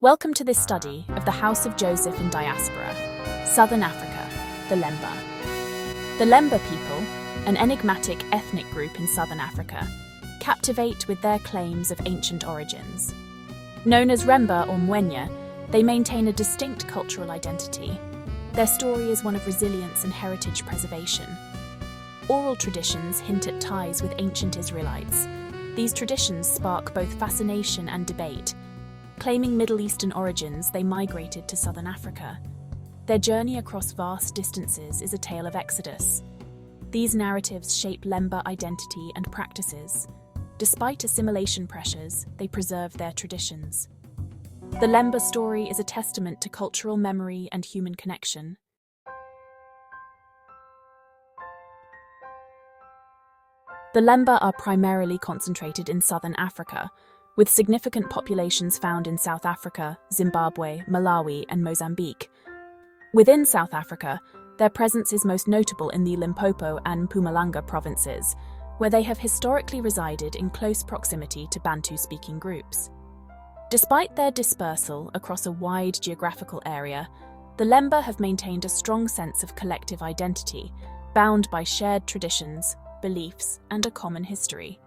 Welcome to this study of the House of Joseph Diaspora, Southern Africa, the Lemba. The Lemba people, an enigmatic ethnic group in Southern Africa, captivate with their claims of ancient origins. Known as Remba or Mwenya, they maintain a distinct cultural identity. Their story is one of resilience and heritage preservation. Oral traditions hint at ties with ancient Israelites. These traditions spark both fascination and debate. Claiming Middle Eastern origins, they migrated to Southern Africa. Their journey across vast distances is a tale of exodus. These narratives shape Lemba identity and practices. Despite assimilation pressures, they preserve their traditions. The Lemba story is a testament to cultural memory and human connection. The Lemba are primarily concentrated in Southern Africa, with significant populations found in South Africa, Zimbabwe, Malawi, and Mozambique. Within South Africa, their presence is most notable in the Limpopo and Mpumalanga provinces, where they have historically resided in close proximity to Bantu-speaking groups. Despite their dispersal across a wide geographical area, the Lemba have maintained a strong sense of collective identity, bound by shared traditions, beliefs, and a common history.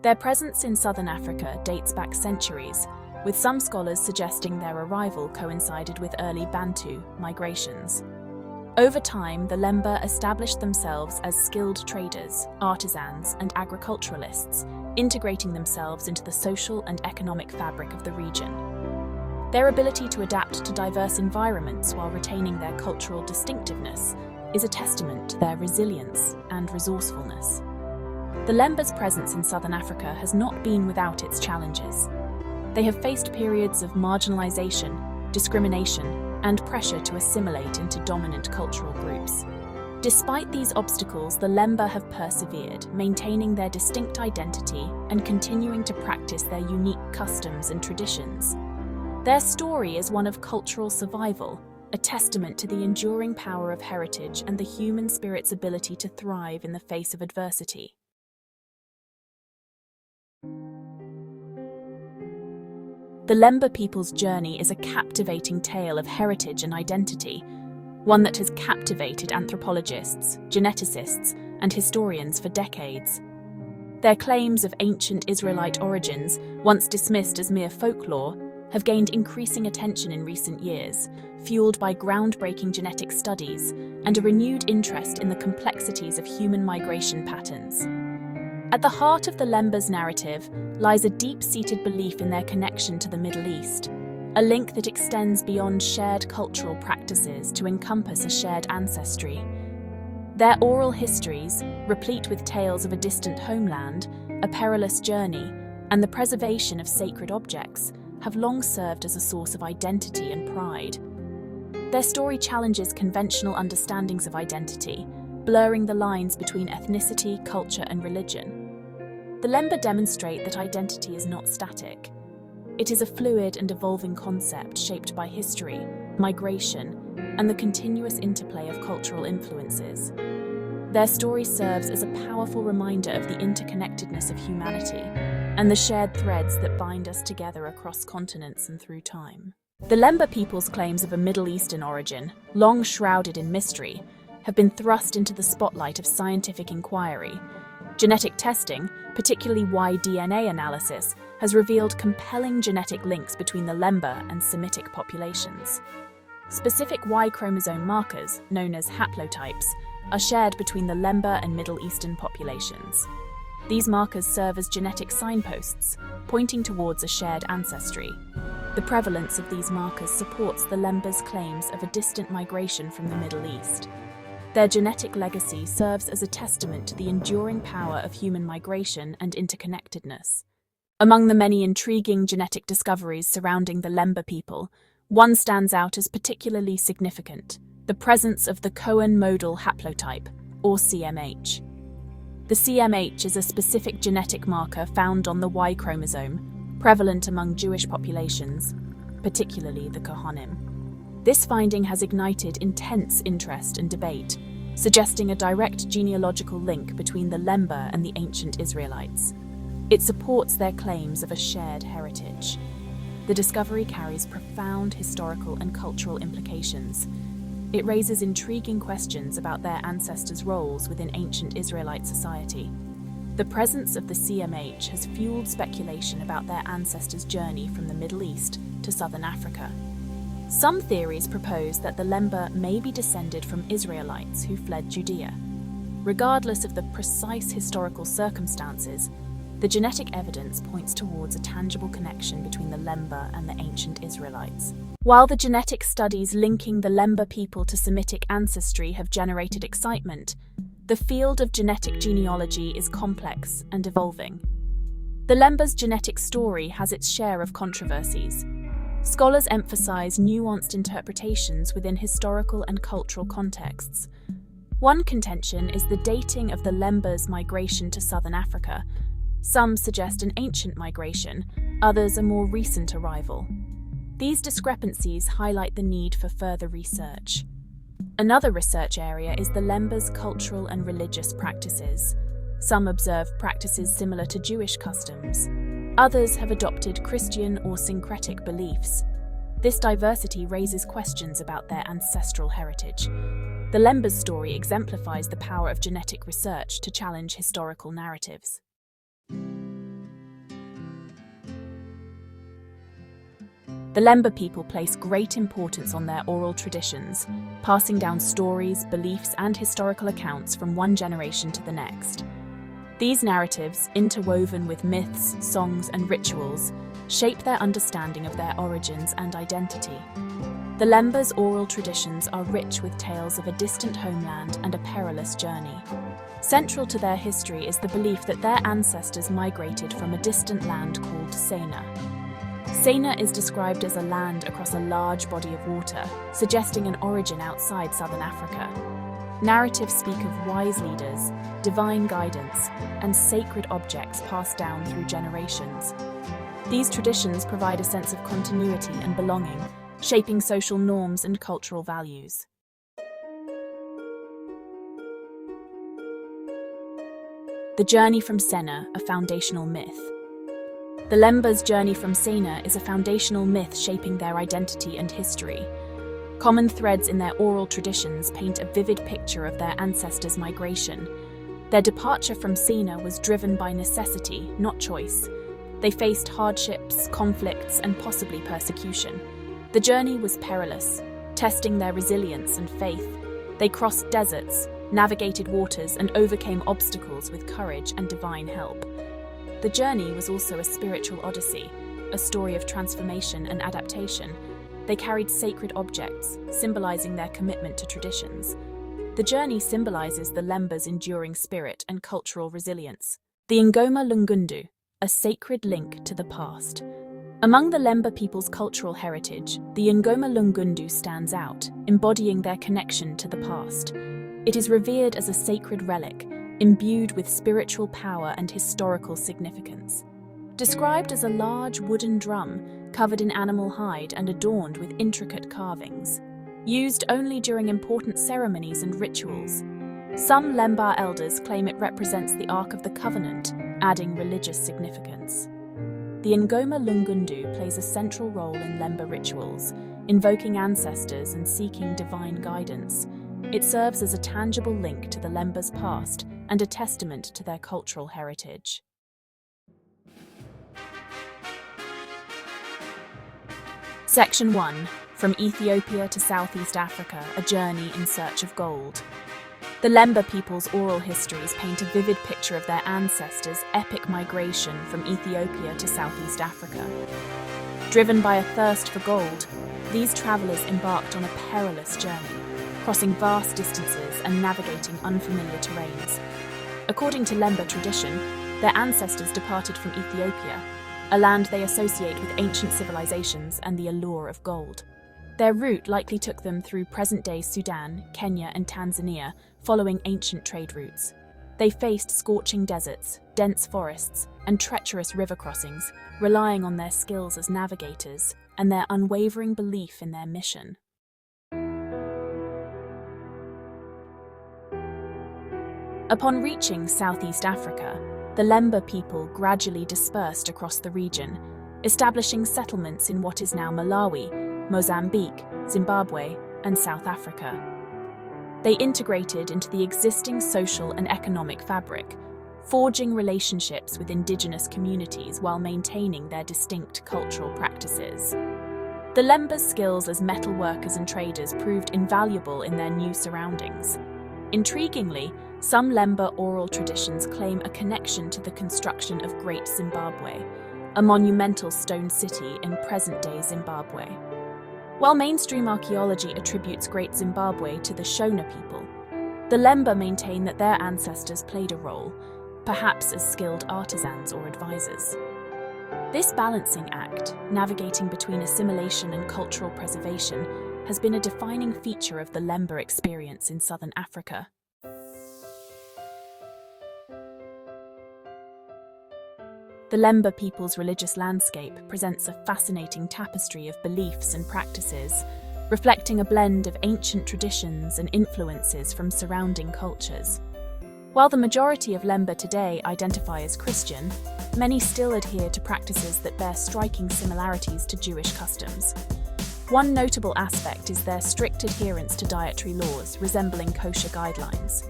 Their presence in Southern Africa dates back centuries, with some scholars suggesting their arrival coincided with early Bantu migrations. Over time, the Lemba established themselves as skilled traders, artisans, and agriculturalists, integrating themselves into the social and economic fabric of the region. Their ability to adapt to diverse environments while retaining their cultural distinctiveness is a testament to their resilience and resourcefulness. The Lemba's presence in Southern Africa has not been without its challenges. They have faced periods of marginalization, discrimination, and pressure to assimilate into dominant cultural groups. Despite these obstacles, the Lemba have persevered, maintaining their distinct identity and continuing to practice their unique customs and traditions. Their story is one of cultural survival, a testament to the enduring power of heritage and the human spirit's ability to thrive in the face of adversity. The Lemba people's journey is a captivating tale of heritage and identity, one that has captivated anthropologists, geneticists, and historians for decades. Their claims of ancient Israelite origins, once dismissed as mere folklore, have gained increasing attention in recent years, fueled by groundbreaking genetic studies and a renewed interest in the complexities of human migration patterns. At the heart of the Lemba's narrative lies a deep-seated belief in their connection to the Middle East, a link that extends beyond shared cultural practices to encompass a shared ancestry. Their oral histories, replete with tales of a distant homeland, a perilous journey, and the preservation of sacred objects, have long served as a source of identity and pride. Their story challenges conventional understandings of identity, blurring the lines between ethnicity, culture, and religion. The Lemba demonstrate that identity is not static. It is a fluid and evolving concept shaped by history, migration, and the continuous interplay of cultural influences. Their story serves as a powerful reminder of the interconnectedness of humanity and the shared threads that bind us together across continents and through time. The Lemba people's claims of a Middle Eastern origin, long shrouded in mystery, have been thrust into the spotlight of scientific inquiry. Genetic testing, particularly Y-DNA analysis, has revealed compelling genetic links between the Lemba and Semitic populations. Specific Y chromosome markers, known as haplotypes, are shared between the Lemba and Middle Eastern populations. These markers serve as genetic signposts, pointing towards a shared ancestry. The prevalence of these markers supports the Lemba's claims of a distant migration from the Middle East. Their genetic legacy serves as a testament to the enduring power of human migration and interconnectedness. Among the many intriguing genetic discoveries surrounding the Lemba people, one stands out as particularly significant: the presence of the Cohen Modal Haplotype, or CMH. The CMH is a specific genetic marker found on the Y chromosome, prevalent among Jewish populations, particularly the Kohanim. This finding has ignited intense interest and debate, suggesting a direct genealogical link between the Lemba and the ancient Israelites. It supports their claims of a shared heritage. the discovery carries profound historical and cultural implications. It raises intriguing questions about their ancestors' roles within ancient Israelite society. The presence of the CMH has fueled speculation about their ancestors' journey from the Middle East to southern Africa. Some theories propose that the Lemba may be descended from Israelites who fled Judea. Regardless of the precise historical circumstances, the genetic evidence points towards a tangible connection between the Lemba and the ancient Israelites. While the genetic studies linking the Lemba people to Semitic ancestry have generated excitement, the field of genetic genealogy is complex and evolving. The Lemba's genetic story has its share of controversies. Scholars emphasize nuanced interpretations within historical and cultural contexts. One contention is the dating of the Lemba's migration to southern Africa. Some suggest an ancient migration, others a more recent arrival. These discrepancies highlight the need for further research. Another research area is the Lemba's cultural and religious practices. Some observe practices similar to Jewish customs. Others have adopted Christian or syncretic beliefs. This diversity raises questions about their ancestral heritage. The Lemba's story exemplifies the power of genetic research to challenge historical narratives. The Lemba people place great importance on their oral traditions, passing down stories, beliefs, and historical accounts from one generation to the next. These narratives, interwoven with myths, songs, and rituals, shape their understanding of their origins and identity. The Lemba's oral traditions are rich with tales of a distant homeland and a perilous journey. Central to their history is the belief that their ancestors migrated from a distant land called Sena. Sena is described as a land across a large body of water, suggesting an origin outside southern Africa. Narratives speak of wise leaders, divine guidance, and sacred objects passed down through generations. These traditions provide a sense of continuity and belonging, shaping social norms and cultural values. The journey from Sena, a foundational myth. The Lemba's journey from Sena is a foundational myth shaping their identity and history. Common threads in their oral traditions paint a vivid picture of their ancestors' migration. Their departure from Sena was driven by necessity, not choice. They faced hardships, conflicts, and possibly persecution. The journey was perilous, testing their resilience and faith. They crossed deserts, navigated waters, and overcame obstacles with courage and divine help. The journey was also a spiritual odyssey, a story of transformation and adaptation. They carried sacred objects, symbolizing their commitment to traditions. The journey symbolizes the Lemba's enduring spirit and cultural resilience. The Ngoma Lungundu, a sacred link to the past. Among the Lemba people's cultural heritage, the Ngoma Lungundu stands out, embodying their connection to the past. It is revered as a sacred relic, imbued with spiritual power and historical significance. Described as a large wooden drum covered in animal hide and adorned with intricate carvings, used only during important ceremonies and rituals. Some Lemba elders claim it represents the Ark of the Covenant, adding religious significance. The Ngoma Lungundu plays a central role in Lemba rituals, invoking ancestors and seeking divine guidance. It serves as a tangible link to the Lemba's past and a testament to their cultural heritage. Section 1. From Ethiopia to Southeast Africa, a journey in search of gold. The Lemba people's oral histories paint a vivid picture of their ancestors' epic migration from Ethiopia to Southeast Africa. Driven by a thirst for gold, these travelers embarked on a perilous journey, crossing vast distances and navigating unfamiliar terrains. According to Lemba tradition, their ancestors departed from Ethiopia, a land they associate with ancient civilizations and the allure of gold. Their route likely took them through present-day Sudan, Kenya, and Tanzania, following ancient trade routes. They faced scorching deserts, dense forests, and treacherous river crossings, relying on their skills as navigators and their unwavering belief in their mission. Upon reaching Southeast Africa, the Lemba people gradually dispersed across the region, establishing settlements in what is now Malawi, Mozambique, Zimbabwe, and South Africa. They integrated into the existing social and economic fabric, forging relationships with indigenous communities while maintaining their distinct cultural practices. The Lemba's skills as metal workers and traders proved invaluable in their new surroundings. Intriguingly, some Lemba oral traditions claim a connection to the construction of Great Zimbabwe, a monumental stone city in present-day Zimbabwe. While mainstream archaeology attributes Great Zimbabwe to the Shona people, the Lemba maintain that their ancestors played a role, perhaps as skilled artisans or advisors. This balancing act, navigating between assimilation and cultural preservation, has been a defining feature of the Lemba experience in southern Africa. The Lemba people's religious landscape presents a fascinating tapestry of beliefs and practices, reflecting a blend of ancient traditions and influences from surrounding cultures. While the majority of Lemba today identify as Christian, many still adhere to practices that bear striking similarities to Jewish customs. One notable aspect is their strict adherence to dietary laws resembling kosher guidelines.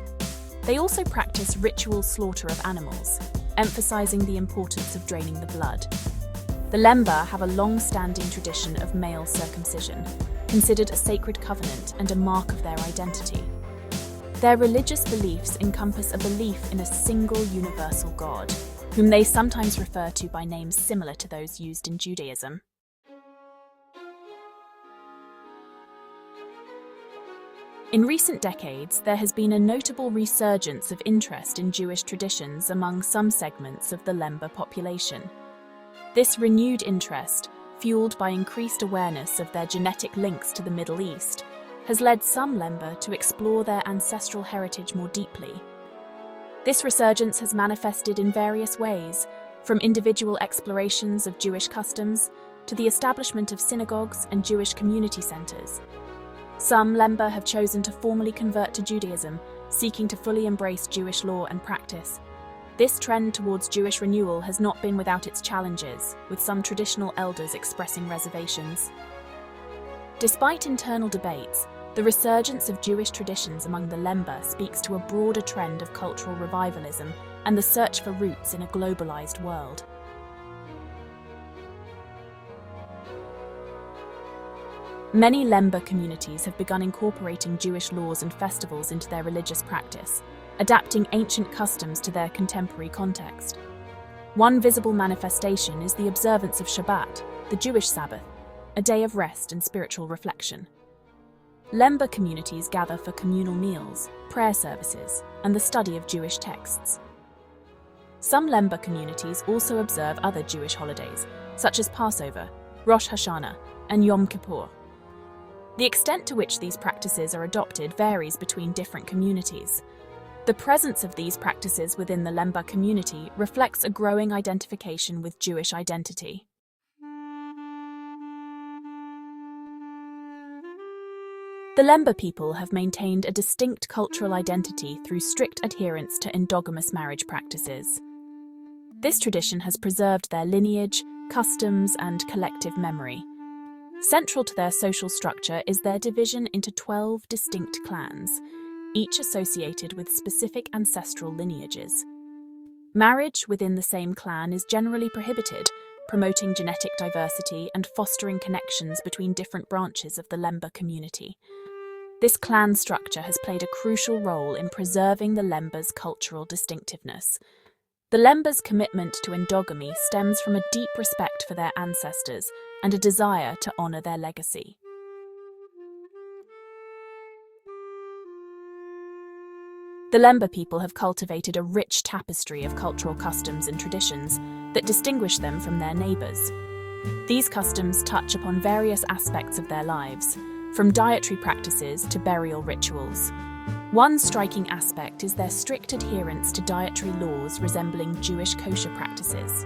They also practice ritual slaughter of animals, emphasizing the importance of draining the blood. The Lemba have a long-standing tradition of male circumcision, considered a sacred covenant and a mark of their identity. Their religious beliefs encompass a belief in a single universal God, whom they sometimes refer to by names similar to those used in Judaism. In recent decades, there has been a notable resurgence of interest in Jewish traditions among some segments of the Lemba population. This renewed interest, fueled by increased awareness of their genetic links to the Middle East, has led some Lemba to explore their ancestral heritage more deeply. This resurgence has manifested in various ways, from individual explorations of Jewish customs to the establishment of synagogues and Jewish community centers. Some Lemba have chosen to formally convert to Judaism, seeking to fully embrace Jewish law and practice. This trend towards Jewish renewal has not been without its challenges, with some traditional elders expressing reservations. Despite internal debates, the resurgence of Jewish traditions among the Lemba speaks to a broader trend of cultural revivalism and the search for roots in a globalized world. Many Lemba communities have begun incorporating Jewish laws and festivals into their religious practice, adapting ancient customs to their contemporary context. One visible manifestation is the observance of Shabbat, the Jewish Sabbath, a day of rest and spiritual reflection. Lemba communities gather for communal meals, prayer services, and the study of Jewish texts. Some Lemba communities also observe other Jewish holidays, such as Passover, Rosh Hashanah, and Yom Kippur. The extent to which these practices are adopted varies between different communities. The presence of these practices within the Lemba community reflects a growing identification with Jewish identity. The Lemba people have maintained a distinct cultural identity through strict adherence to endogamous marriage practices. This tradition has preserved their lineage, customs, and collective memory. Central to their social structure is their division into 12 distinct clans, each associated with specific ancestral lineages. Marriage within the same clan is generally prohibited, promoting genetic diversity and fostering connections between different branches of the Lemba community. This clan structure has played a crucial role in preserving the Lemba's cultural distinctiveness. The Lemba's commitment to endogamy stems from a deep respect for their ancestors and a desire to honor their legacy. The Lemba people have cultivated a rich tapestry of cultural customs and traditions that distinguish them from their neighbors. These customs touch upon various aspects of their lives, from dietary practices to burial rituals. One striking aspect is their strict adherence to dietary laws resembling Jewish kosher practices.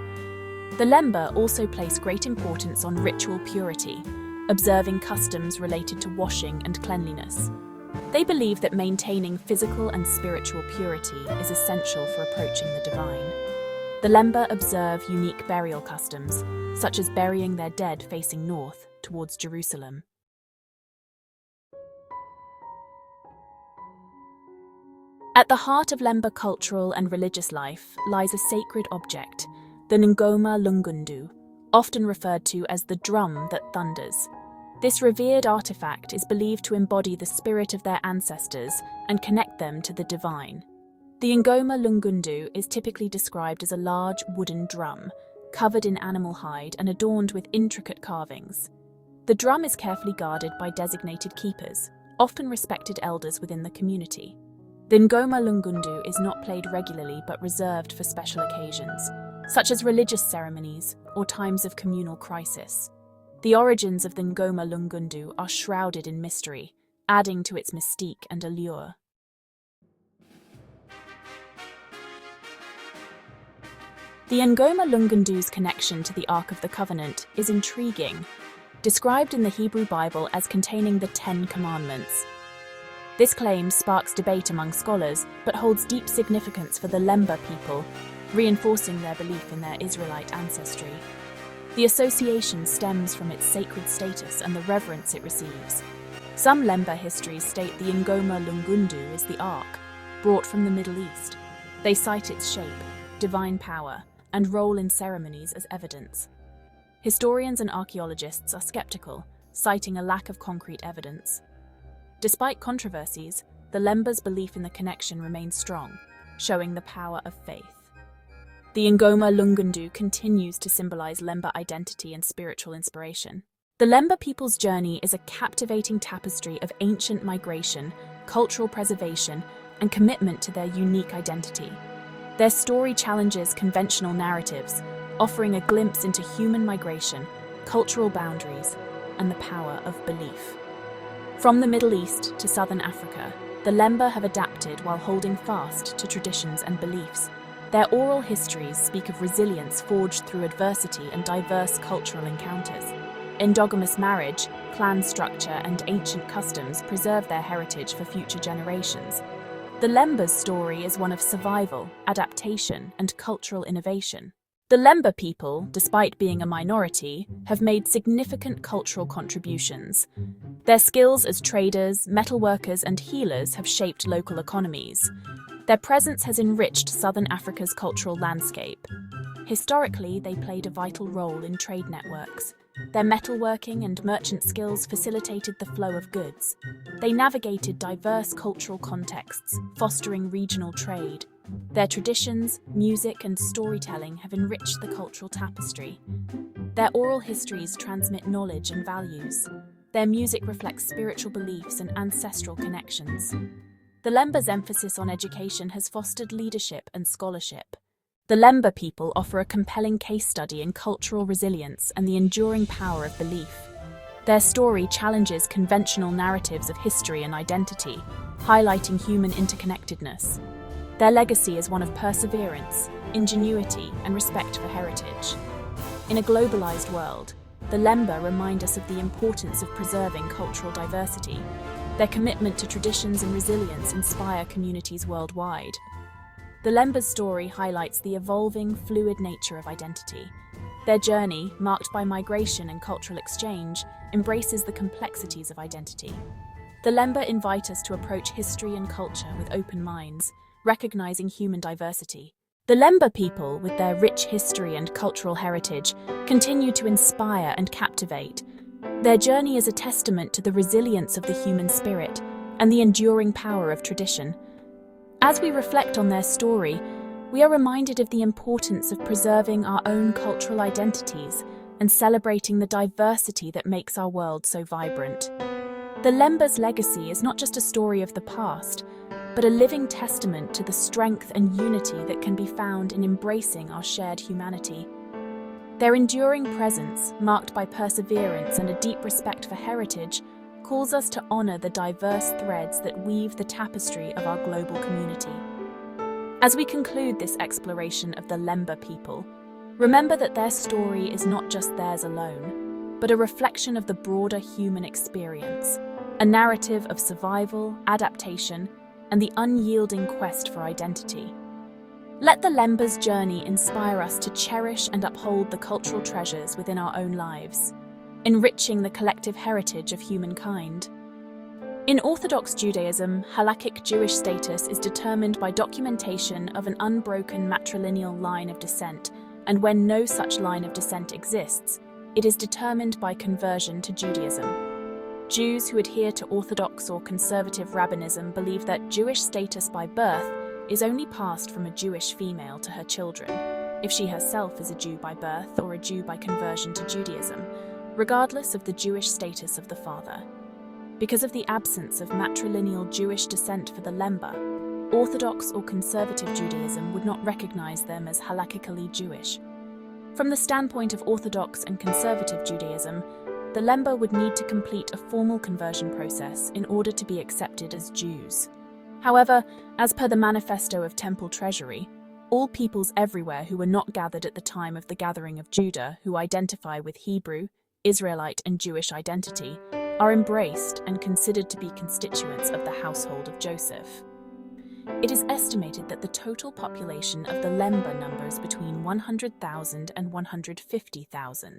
The Lemba also place great importance on ritual purity, observing customs related to washing and cleanliness. They believe that maintaining physical and spiritual purity is essential for approaching the divine. The Lemba observe unique burial customs, such as burying their dead facing north towards Jerusalem. At the heart of Lemba cultural and religious life lies a sacred object, the Ngoma Lungundu, often referred to as the drum that thunders. This revered artifact is believed to embody the spirit of their ancestors and connect them to the divine. The Ngoma Lungundu is typically described as a large wooden drum, covered in animal hide and adorned with intricate carvings. The drum is carefully guarded by designated keepers, often respected elders within the community. The Ngoma Lungundu is not played regularly but reserved for special occasions, such as religious ceremonies or times of communal crisis. The origins of the Ngoma Lungundu are shrouded in mystery, adding to its mystique and allure. The Ngoma Lungundu's connection to the Ark of the Covenant is intriguing, described in the Hebrew Bible as containing the 10 Commandments. This claim sparks debate among scholars, but holds deep significance for the Lemba people, reinforcing their belief in their Israelite ancestry. The association stems from its sacred status and the reverence it receives. Some Lemba histories state the Ngoma Lungundu is the Ark, brought from the Middle East. They cite its shape, divine power, and role in ceremonies as evidence. Historians and archaeologists are skeptical, citing a lack of concrete evidence. Despite controversies, the Lemba's belief in the connection remains strong, showing the power of faith. The Ngoma Lungundu continues to symbolize Lemba identity and spiritual inspiration. The Lemba people's journey is a captivating tapestry of ancient migration, cultural preservation, and commitment to their unique identity. Their story challenges conventional narratives, offering a glimpse into human migration, cultural boundaries, and the power of belief. From the Middle East to Southern Africa, the Lemba have adapted while holding fast to traditions and beliefs. Their oral histories speak of resilience forged through adversity and diverse cultural encounters. Endogamous marriage, clan structure, and ancient customs preserve their heritage for future generations. The Lemba's story is one of survival, adaptation, and cultural innovation. The Lemba people, despite being a minority, have made significant cultural contributions. Their skills as traders, metalworkers, and healers have shaped local economies. Their presence has enriched Southern Africa's cultural landscape. Historically, they played a vital role in trade networks. Their metalworking and merchant skills facilitated the flow of goods. They navigated diverse cultural contexts, fostering regional trade. Their traditions, music, and storytelling have enriched the cultural tapestry. Their oral histories transmit knowledge and values. Their music reflects spiritual beliefs and ancestral connections. The Lemba's emphasis on education has fostered leadership and scholarship. The Lemba people offer a compelling case study in cultural resilience and the enduring power of belief. Their story challenges conventional narratives of history and identity, highlighting human interconnectedness. Their legacy is one of perseverance, ingenuity, and respect for heritage. In a globalized world, the Lemba remind us of the importance of preserving cultural diversity. Their commitment to traditions and resilience inspire communities worldwide. The Lemba's story highlights the evolving, fluid nature of identity. Their journey, marked by migration and cultural exchange, embraces the complexities of identity. The Lemba invite us to approach history and culture with open minds, recognizing human diversity. The Lemba people, with their rich history and cultural heritage, continue to inspire and captivate. Their journey is a testament to the resilience of the human spirit and the enduring power of tradition. As we reflect on their story, we are reminded of the importance of preserving our own cultural identities and celebrating the diversity that makes our world so vibrant. The Lemba's legacy is not just a story of the past, but a living testament to the strength and unity that can be found in embracing our shared humanity. Their enduring presence, marked by perseverance and a deep respect for heritage, calls us to honor the diverse threads that weave the tapestry of our global community. As we conclude this exploration of the Lemba people, remember that their story is not just theirs alone, but a reflection of the broader human experience, a narrative of survival, adaptation, and the unyielding quest for identity. Let the Lemba's journey inspire us to cherish and uphold the cultural treasures within our own lives, enriching the collective heritage of humankind. In Orthodox Judaism, halakhic Jewish status is determined by documentation of an unbroken matrilineal line of descent, and when no such line of descent exists, it is determined by conversion to Judaism. Jews who adhere to Orthodox or conservative rabbinism believe that Jewish status by birth is only passed from a Jewish female to her children, if she herself is a Jew by birth or a Jew by conversion to Judaism, regardless of the Jewish status of the father. Because of the absence of matrilineal Jewish descent for the Lemba, Orthodox or conservative Judaism would not recognize them as halakhically Jewish. From the standpoint of Orthodox and conservative Judaism, the Lemba would need to complete a formal conversion process in order to be accepted as Jews. However, as per the manifesto of Temple Treasury, all peoples everywhere who were not gathered at the time of the gathering of Judah, who identify with Hebrew, Israelite, and Jewish identity, are embraced and considered to be constituents of the household of Joseph. It is estimated that the total population of the Lemba numbers between 100,000 and 150,000.